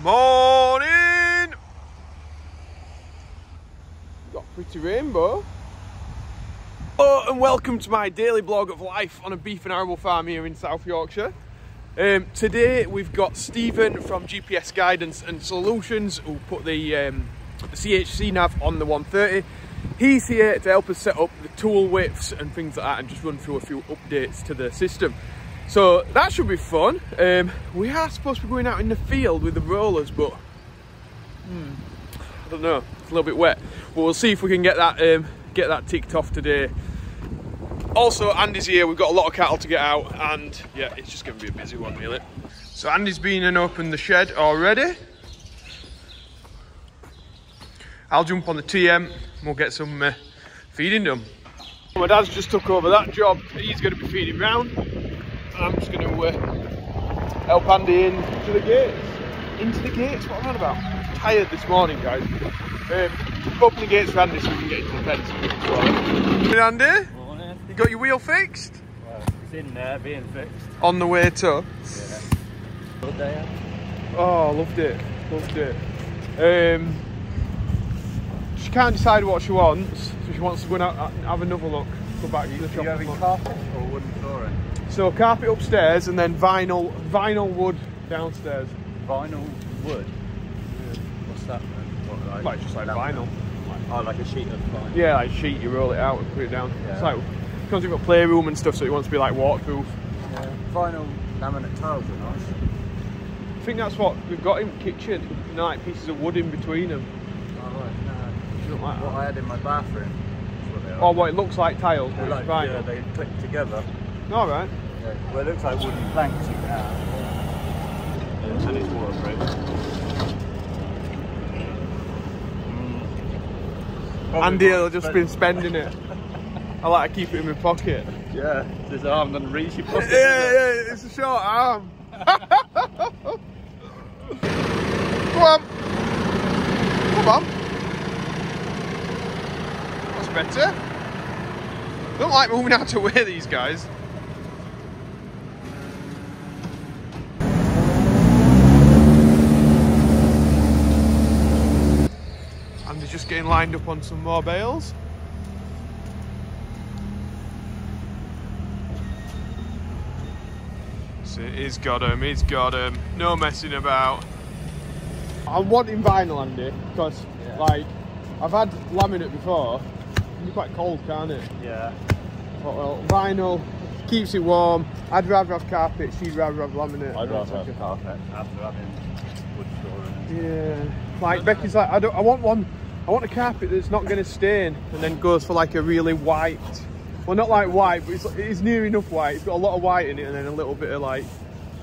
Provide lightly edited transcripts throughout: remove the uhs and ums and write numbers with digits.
Morning! Got a pretty rainbow. Hello and welcome to my daily blog of life on a beef and arable farm here in South Yorkshire. Today we've got Stephen from GPS Guidance and Solutions who put the CHC nav on the 130. He's here to help us set up the tool widths and things like that and just run through a few updates to the system. So that should be fun. We are supposed to be going out in the field with the rollers, but I don't know, it's a little bit wet. But we'll see if we can get that ticked off today. Also, Andy's here, we've got a lot of cattle to get out, and yeah, it's just going to be a busy one really. So Andy's been and opened the shed already. I'll jump on the TM and we'll get some feeding done. My dad's just took over that job, he's going to be feeding round. I'm just going to help Andy into the gates. Into the gates? What am I on about? I'm tired this morning, guys. Open the gates for Andy so we can get into the fence. Good, Andy? Morning. You got your wheel fixed? Well, it's in there being fixed. On the way to? Yeah. Good day. Oh, loved it. Loved it. She can't decide what she wants, so she wants to go and have another look. Go back to the shop. You having carpet or wooden flooring? So carpet upstairs and then vinyl wood downstairs. Vinyl wood? Yeah. What's that then? What, Like just like vinyl. Oh, like a sheet of vinyl? Yeah, like sheet, you roll it out and put it down. Yeah. It's like, because you've got playroom and stuff, so it wants to be like waterproof. Yeah. Vinyl laminate tiles are nice. I think that's what we've got in the kitchen, you know, like pieces of wood in between them. Oh, right, no. You don't like What that? I had in my bathroom. What they are. Oh, what it looks like tiles, but Like, it's vinyl. yeah, they click together. Alright. Yeah. Well, it looks like wooden planks you can have. Yeah, and it's waterproof. Andy will just been spending it. I like to keep it in my pocket. Yeah, this arm doesn't reach your pocket. Yeah, it's a short arm. Come on. Come on. That's better. Don't like moving out of the way, these guys. And they're just getting lined up on some more bales. So he's got him, no messing about. I'm wanting vinyl, Andy, because like I've had laminate before. It can be quite cold, can't it? Yeah. But, well, vinyl keeps it warm. I'd rather have carpet, she'd rather have laminate. I'd rather have carpet after having wood flooring. Yeah. Like Becky's like, I want a carpet that's not going to stain, and then goes for like a really white. Well, not like white, but it's near enough white. It's got a lot of white in it, and then a little bit of like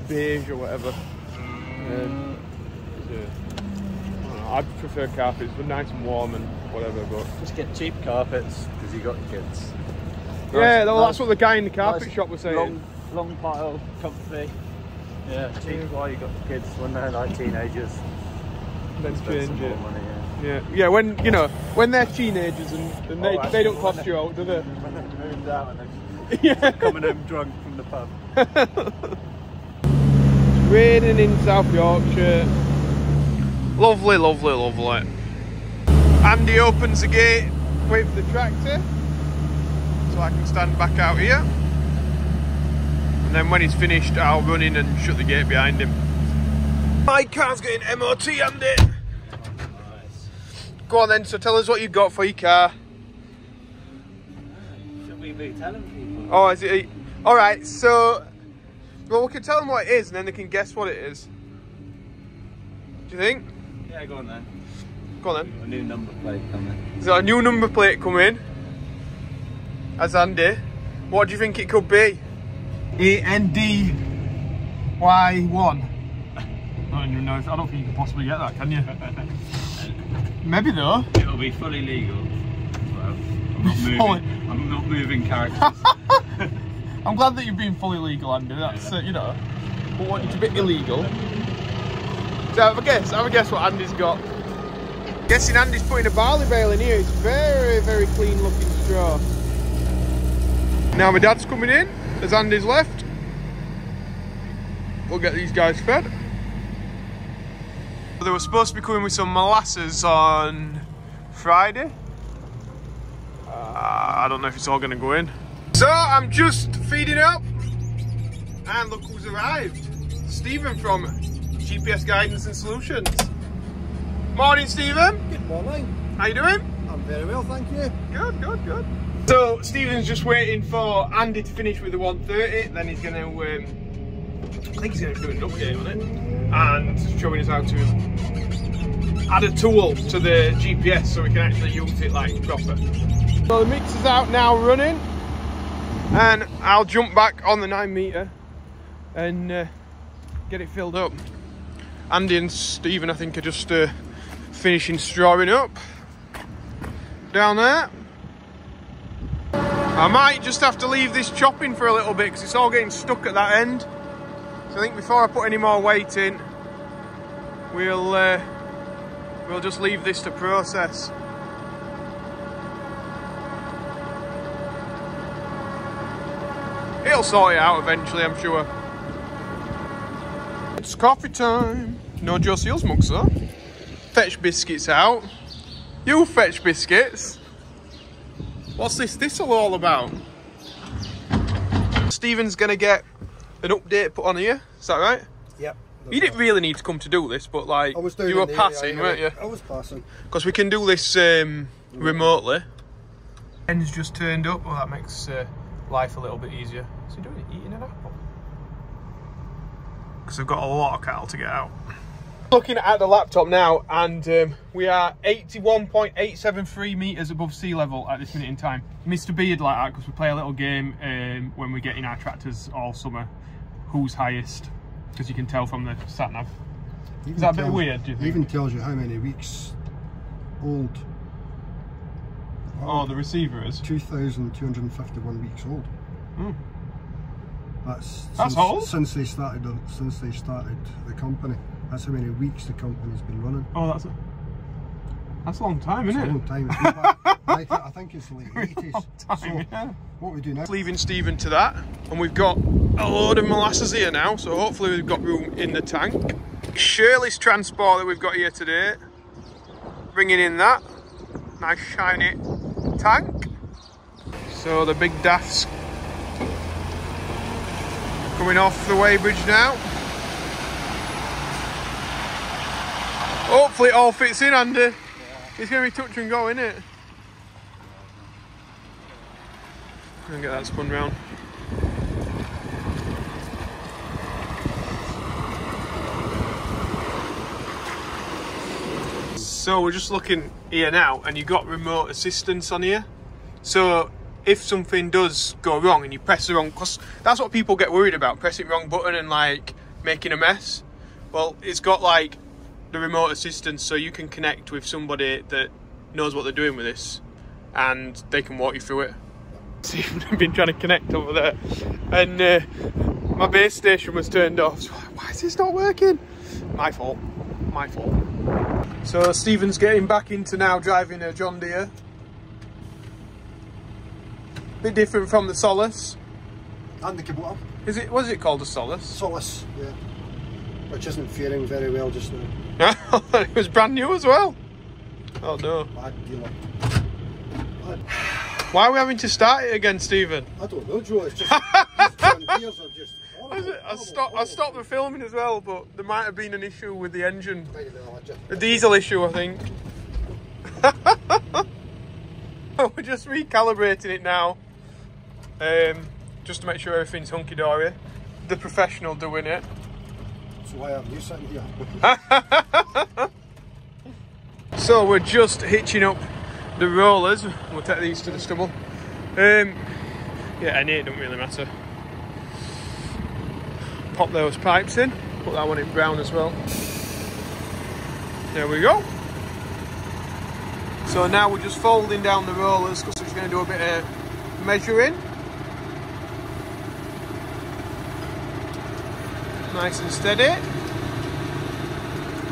beige or whatever. I'd prefer carpets, but nice and warm and whatever. But Just get cheap carpets because you got kids. yeah, well, that's what the guy in the carpet shop was saying. Long pile, comfy. Yeah, cheap while you got the kids when they're like teenagers. Then change it. Money, Yeah, when you know when they're teenagers and they don't cost you out, do they? When they've moved out and they're Yeah. coming home drunk from the pub. It's raining in South Yorkshire. Lovely, lovely, lovely. Andy opens the gate, wait for the tractor, so I can stand back out here. And then when he's finished, I'll run in and shut the gate behind him. My car's getting MOT, Andy. Go on then, so tell us what you've got for your car. Should we be telling people? Oh, is it? Alright, so... Well, we can tell them what it is and then they can guess what it is. Do you think? Yeah, go on then. Go on then. A new number plate coming. Is there a new number plate coming? As Andy. What do you think it could be? ANDY1. I don't even know. I don't think you can possibly get that, can you? Maybe though. It'll be fully legal. Well, I'm not moving characters. I'm glad that you've been fully legal, Andy. That's you know. We want you to be illegal. So have a guess what Andy's got. Guessing Andy's putting a barley bale in here. It's very, very clean looking straw. Now my dad's coming in as Andy's left. We'll get these guys fed. they were supposed to be coming with some molasses on Friday. I don't know if it's all going to go in. So I'm just feeding up, and look who's arrived. Stephen from GPS Guidance and Solutions. Morning, Stephen. Good morning. How you doing? I'm very well, thank you. Good, good, good. So Stephen's just waiting for Andy to finish with the 130, then he's going to, I think he's going to do an update on it, and showing us how to add a tool to the GPS so we can actually use it like proper. So the mix is out now running, and I'll jump back on the 9 metre and get it filled up. Andy and Stephen, I think, are just finishing strawing up down there. I might just have to leave this chopping for a little bit because it's all getting stuck at that end. So I think before I put any more weight in, we'll just leave this to process. It'll sort it out eventually, I'm sure. It's coffee time. No Joe Seals mugs though. Fetch biscuits out. You fetch biscuits. What's this thistle all about? Stephen's gonna get an update put on here, is that right? Yep. You didn't really need to come to do this, but like, you were passing, weren't you? I was passing. Because we can do this remotely. En's just turned up, well that makes life a little bit easier. Is he doing it, eating an apple? Because I've got a lot of cattle to get out. Looking at the laptop now, and we are 81.873 metres above sea level at this minute in time. Mr. Beard like that because we play a little game when we get in our tractors all summer. Who's highest? Because you can tell from the sat nav. Is that a bit weird, do you think? It even tells you how many weeks old. Oh, the receiver is? 2,251 weeks old. Hmm. That's old? Since they started the company. That's how many weeks the company's been running. Oh, that's a long time, isn't it? It's a long time. It's back, I think it's the late 80s. Time, so yeah. What we do now? Leaving Stephen to that, and we've got a load of molasses here now, so hopefully we've got room in the tank. Shirley's transport that we've got here today, bringing in that nice shiny tank. So the big daft's coming off the weighbridge now. Hopefully it all fits in, Andy. Yeah. It's going to be touch and go, isn't it? I'm going to get that spun round. So we're just looking here now, and you've got remote assistance on here. So if something does go wrong and you press the wrong, because that's what people get worried about, pressing the wrong button and like making a mess. Well, it's got like the remote assistance, so you can connect with somebody that knows what they're doing with this and they can walk you through it. See, I've been trying to connect over there and my base station was turned off, so why is this not working? My fault, my fault. So Stephen's getting back into now driving a John Deere. Bit different from the Solace. And the Kubota. Is it, what is it called, a Solace? Solace, yeah. Which isn't faring very well just now. It was brand new as well. Oh no. Bad dealer. Why are we having to start it again, Stephen? I don't know, Joe. It's just these John Deeres are just horrible. I stopped the filming as well, but there might have been an issue with the engine. The diesel issue, I think. We're just recalibrating it now, just to make sure everything's hunky-dory. The professional doing it. So why aren't you sitting here? So we're just hitching up the rollers. We'll take these to the stubble. Yeah, and it don't really matter. Pop those pipes in. Put that one in brown as well. There we go. So now we're just folding down the rollers because we're going to do a bit of measuring. Nice and steady,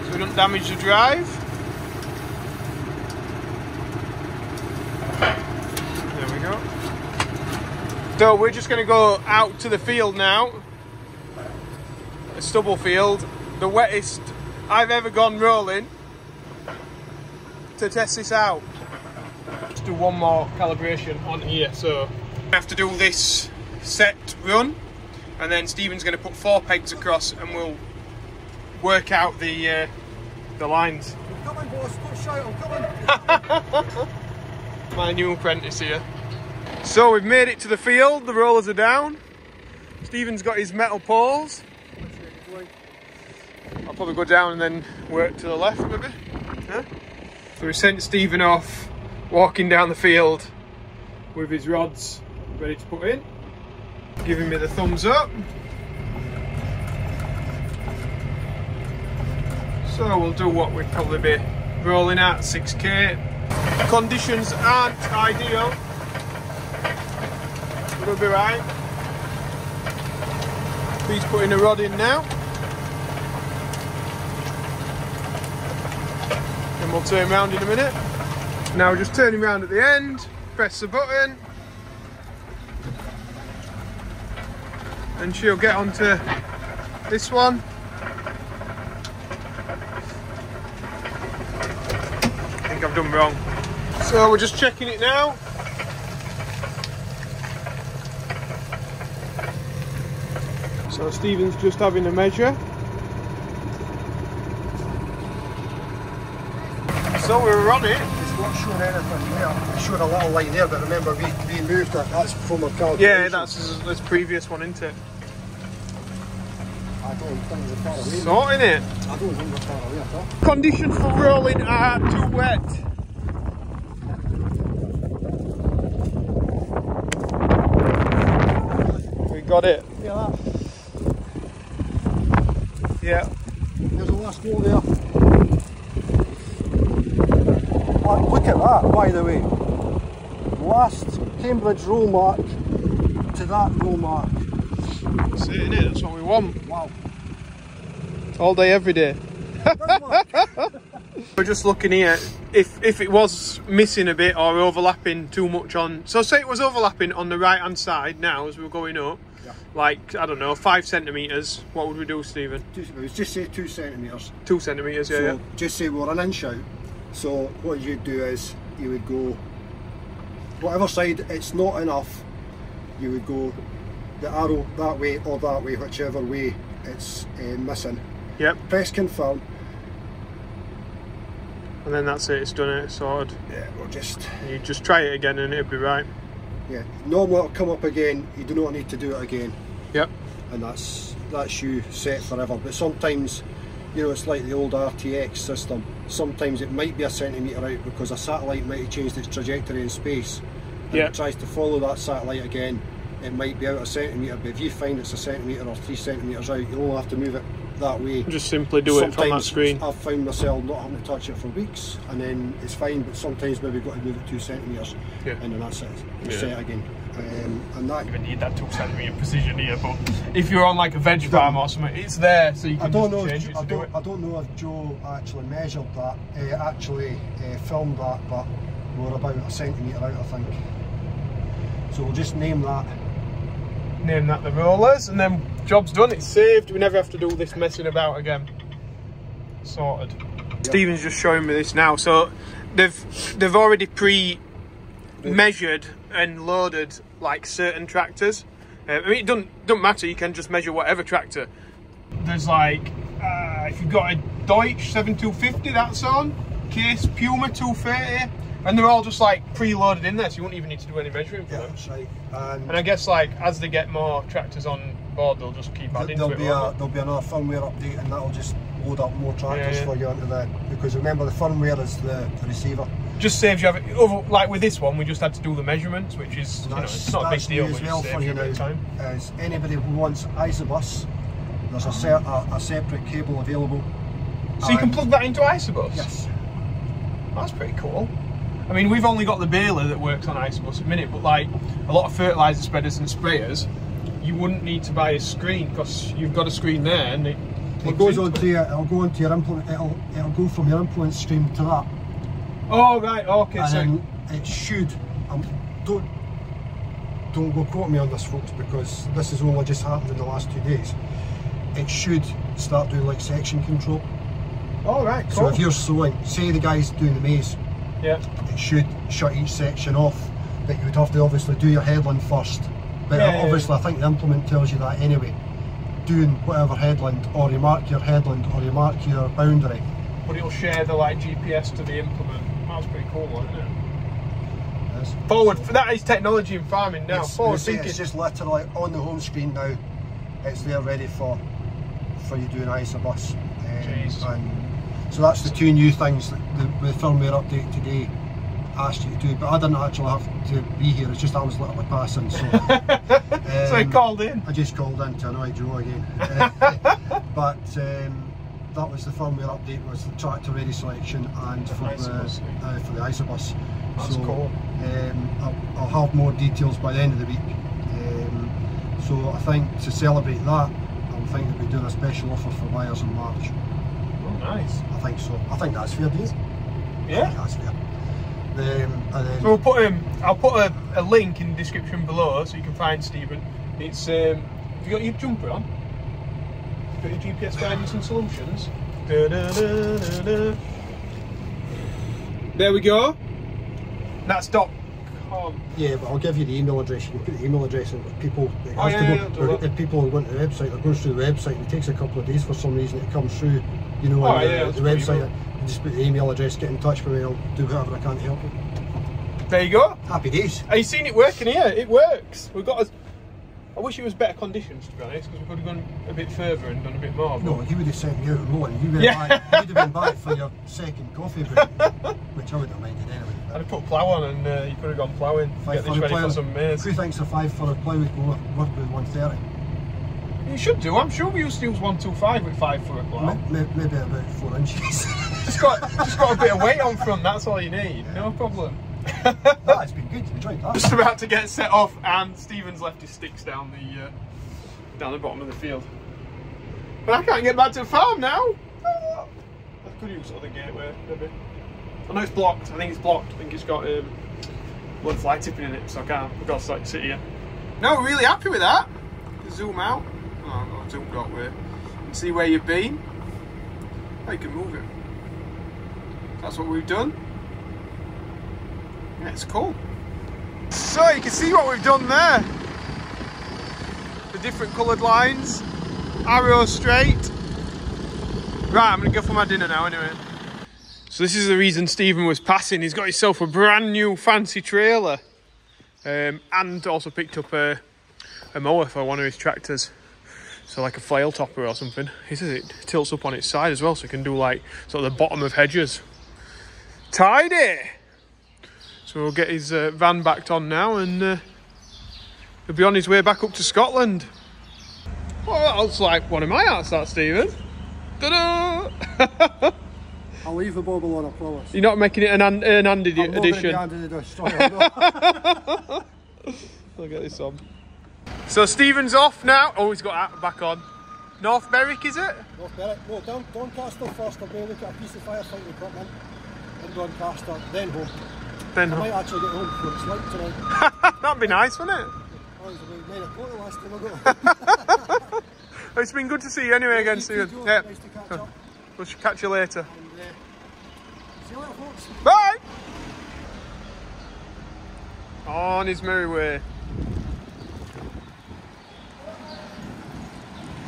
so we don't damage the drive. There we go. So we're just going to go out to the field now, a stubble field. The wettest I've ever gone rolling to test this out. Let's do one more calibration on here. So I have to do this set run, and then Stephen's going to put 4 pegs across, and we'll work out the lines. I'm coming, boss. Don't shout, I'm coming. My new apprentice here. So we've made it to the field. The rollers are down. Stephen's got his metal poles. I'll probably go down and then work to the left maybe. Yeah? So we sent Stephen off walking down the field with his rods ready to put in, giving me the thumbs up. So we'll do what we'd probably be rolling at, 6k. Conditions aren't ideal, but we'll be right. He's putting a rod in now. And we'll turn around in a minute. Now we're just turning around at the end, press the button, and she'll get onto this one. I think I've done wrong. So we're just checking it now. So Stephen's just having a measure. So we're on it. It's not showing anything there. It's showing a little line there, but remember we moved it. That's from a calculation. Yeah, that's this previous one, isn't it? I don't think we're far away. Sorting it. I don't think we're far away at all. Conditions for rolling are too wet. We got it. Yeah, that. Yeah. There's a last hole there. Oh, look at that, by the way. Last Cambridge roll mark to that roll mark. That's it, innit? That's what we want. Wow. All day, every day. We're just looking here. If it was missing a bit or overlapping too much on... So say it was overlapping on the right hand side now as we're going up. Yeah. Like, I don't know, 5 centimetres. What would we do, Stephen? Just say 2 centimetres. 2 centimetres, yeah, so yeah. Just say we're an inch out. So what you'd do is you would go, whatever side it's not enough, you would go the arrow that way or that way, whichever way it's missing. Yep. Press confirm. And then that's it, it's done it, it's sorted. Yeah, we'll just... You just try it again and it'll be right. Yeah, normally it'll come up again, you do not need to do it again. Yep. And that's you set forever. But sometimes, you know, it's like the old RTX system. Sometimes it might be a centimetre out because a satellite might have changed its trajectory in space. And it tries to follow that satellite again. It might be out a centimetre, but if you find it's a centimetre or 3 centimetres out, you'll only have to move it that way. Just simply do it from that screen. I've found myself not having to touch it for weeks, and then it's fine, but sometimes maybe got to move it 2 centimetres, and then that's it. It's set again. And that... You even need that 2 centimetre precision here, but if you're on like a veg farm or something, it's there, so you can change it to do it. I don't know if Joe actually measured that, filmed that, but we're about a centimetre out, I think. So we'll just name that. Name that the rollers, and then job's done, it's saved. We never have to do this messing about again. Sorted. Yep. Stephen's just showing me this now. So they've already pre-measured and loaded like certain tractors. I mean, it doesn't matter, you can just measure whatever tractor. There's like, if you've got a Deutsch 7250, that's on. Case Puma 230. And they're all just like pre-loaded in there, so you won't even need to do any measuring for them. That's right. And I guess like as they get more tractors on board, they'll just keep adding to it. There'll be another firmware update, and that'll just load up more tractors for you into that. Because remember, the firmware is the receiver. Just saves you having, like with this one, we just had to do the measurements, which is, you know, it's not a big deal, but it saves you a bit of time. As anybody who wants Isobus, there's a separate cable available. So you can plug that into Isobus? Yes. That's pretty cool. I mean, we've only got the baler that works on Isobus at the minute, but like a lot of fertiliser spreaders and sprayers, you wouldn't need to buy a screen because you've got a screen there and it goes onto your, it'll go onto your implement, it'll go from your implement stream to that. Oh right, okay. And so then it should, don't go quote me on this, folks, because this has only just happened in the last 2 days. It should start doing like section control. All right, cool. So if you're sowing, say the guy's doing the maize, yeah, it should shut each section off, but you would have to obviously do your headland first. But obviously I think the implement tells you that anyway. Doing whatever headland, or you mark your headland, or you mark your boundary. But it'll share the like GPS to the implement. That's pretty cool, isn't it? Yes. Forward, that is technology in farming now. Forward thinking. It's just literally on the home screen now. It's there ready for you doing Isobus. And so that's the two new things that the firmware update today asked you to do, but I didn't actually have to be here, it's just I was literally passing, so so he called in. I just called in to annoy Joe again. But that was the firmware update, was the tractor ready selection and for the Isobus. That's cool. I'll have more details by the end of the week. So I think to celebrate that, I'm thinking that we're doing a special offer for buyers in March. Oh, nice. I think so. I think that's fair, do you? Yeah. I think that's fair. And then, so we'll put I'll put a link in the description below so you can find Stephen. It's have you got your jumper on? Got your GPS guidance and solutions? Da, da, da, da, da. There we go. That's .com. yeah, but I'll give you the email address. You can put the email address in. If people, if people go into the website, they're going through the website. It takes a couple of days for some reason. It comes through, you know, on the website. You just put the email address, get in touch with me. I'll do whatever I can to help you. There you go. Happy days. Have you seen it working here? It works. We've got. I wish it was better conditions, to be honest, because we could have gone a bit further and done a bit more. No, you would have sent me out rolling. You would have been back for your second coffee break, which I wouldn't have minded anyway. I'd have put plough on and you could have gone ploughing. Get this ready for some maize. Who thinks a 5 for a plough would work with 130? You should do. I'm sure we used to use 125 with 5 for a plough. Maybe about 4 inches. just got a bit of weight on front. That's all you need. No problem. It's been good. Enjoyed that. Just about to get set off, and Stephen's left his sticks down the bottom of the field. But I can't get back to the farm now. I could use other gateway, maybe. I know it's blocked. I think it's blocked. I think it's got one fly tipping in it, so I can't. I've got to sit here. No, we're really happy with that. Zoom out. Oh, I've got to zoom that way. And see where you've been. Oh, you can move it. That's what we've done. Yeah, it's cool. So you can see what we've done there. The different coloured lines. Arrow straight. Right, I'm going to go for my dinner now anyway. So this is the reason Stephen was passing. He's got himself a brand new fancy trailer. And also picked up a mower for one of his tractors. So like a flail topper or something. He says it tilts up on its side as well, so it can do like sort of the bottom of hedges. Tidy! So we'll get his van backed on now and he'll be on his way back up to Scotland. Well, that looks like one of my arts, that, Stephen. Ta-da! I'll leave the bobble on, I promise. You're not making it an handed edition? I'll get this on. So Stephen's off now. Oh, he's got that back on. North Berwick, is it? North Berwick. No, Doncaster first. I'll go look at a piece of firefighting equipment in Doncaster, then home. I might actually get home before it's light tonight. That'd be nice, wouldn't it? Oh, it was about 9 o'clock the last time I got home. It's been good to see you anyway again, Stephen. Yeah. Nice to catch up. We'll catch you later. And, see you later, folks. Bye! On his merry way.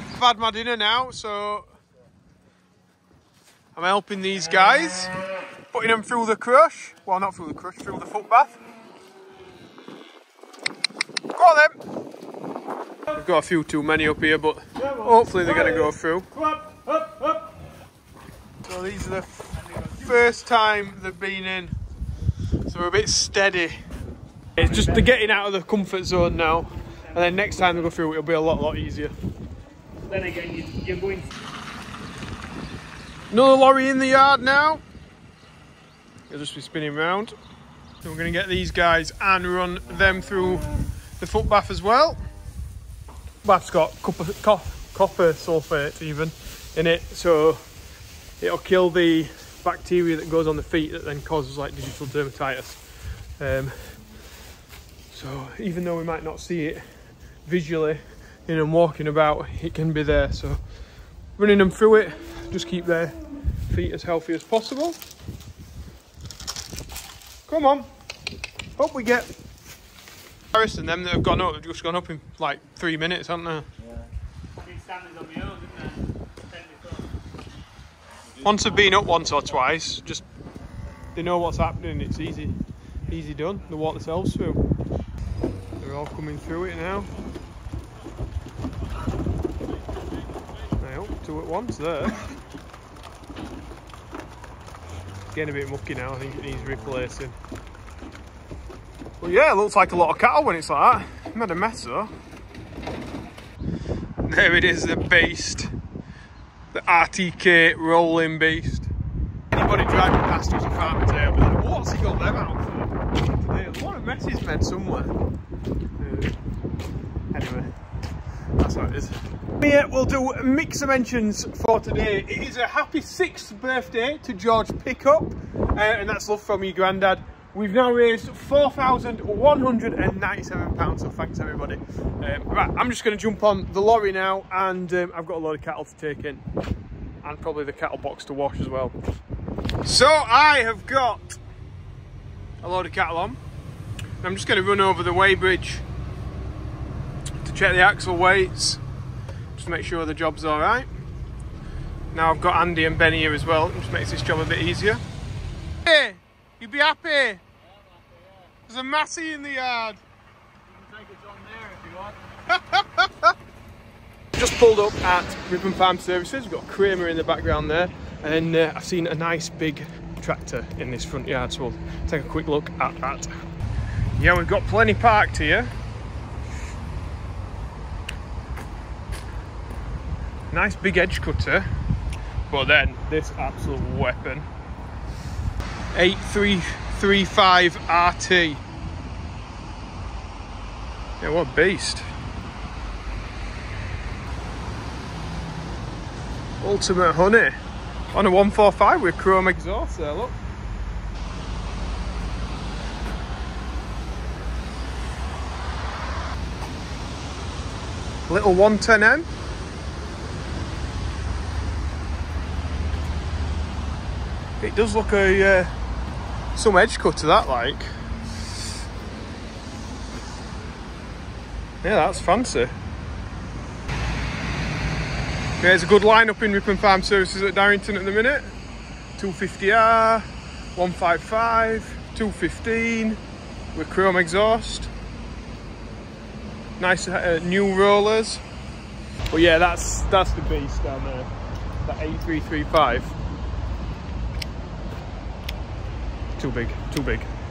I've had my dinner now, so I'm helping these guys, putting them through the crush. Well, not through the crush, through the foot bath. Go on then. We've got a few too many up here, but hopefully they're going to go through. So these are the first time they've been in, so we're a bit steady. It's just the getting out of the comfort zone now, and then next time they go through it'll be a lot easier. Then again, you're going. Another lorry in the yard now. It'll just be spinning round. So we're going to get these guys and run them through the foot bath as well. Bath's got copper sulfate even in it, so it'll kill the bacteria that goes on the feet that then causes like digital dermatitis. So even though we might not see it visually in them walking about, it can be there. So running them through it, just keep their feet as healthy as possible. Come on. Hope we get Harris and them that have gone up, have just gone up in like 3 minutes, haven't they? Yeah. On my own, didn't they? Once they've been up once or twice, just they know what's happening. It's easy done. They walk themselves through. They're all coming through it now. Now, 2 at once there. Getting a bit mucky now. I think it needs replacing. Well, yeah, it looks like a lot of cattle when it's like that. I've made a mess though. There it is, the beast. The RTK rolling beast. Anybody driving past us a farmer today will be like, what's he got them out for? Today, a lot of messes made somewhere. Anyway, that's how it is. Yeah, we'll do mixer mentions for today. It is a happy 6th birthday to George Pickup, and that's love from your granddad. We've now raised £4,197, so thanks everybody. Right, I'm just going to jump on the lorry now, and I've got a load of cattle to take in, and probably the cattle box to wash as well. So I have got a load of cattle on. I'm just going to run over the weighbridge to check the axle weights, just make sure the job's all right. Now I've got Andy and Ben here as well, it just makes this job a bit easier. Hey, you'd be happy? There's a Massey in the yard. You can take it on there if you want. Just pulled up at Ribbon Farm Services. We've got Kramer in the background there, and I've seen a nice big tractor in this front yard, so we'll take a quick look at that. Yeah, we've got plenty parked here. Nice big edge cutter, but then this absolute weapon. 8335 RT. Yeah, what a beast. Ultimate honey. On a 145 with chrome exhaust there, look. Little 110M. It does look a some edge cut to that, like. Yeah, that's fancy. There's a good lineup in Ripon Farm Services at Darrington at the minute. 250R, 155, 215 with chrome exhaust. Nice new rollers. But yeah, that's the beast down there. That 8335. Too big,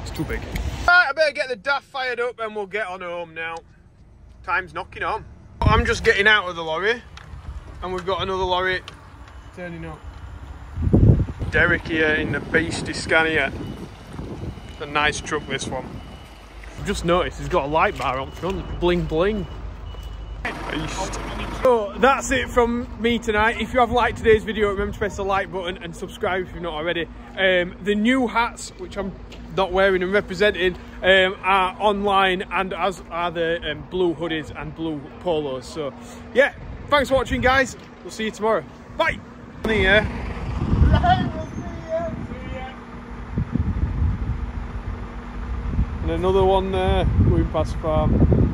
it's too big. Right, I better get the DAF fired up and we'll get on home now. Time's knocking on. I'm just getting out of the lorry and we've got another lorry turning up. Derek here in the beastie Scania. It's a nice truck, this one. I've just noticed he's got a light bar on front, bling bling. Beast. So that's it from me tonight. If you have liked today's video, remember to press the like button and subscribe if you're not already. The new hats, which I'm not wearing and representing, are online, and as are the blue hoodies and blue polos. So yeah, thanks for watching, guys. We'll see you tomorrow. Bye. Here. And another one there going past farm.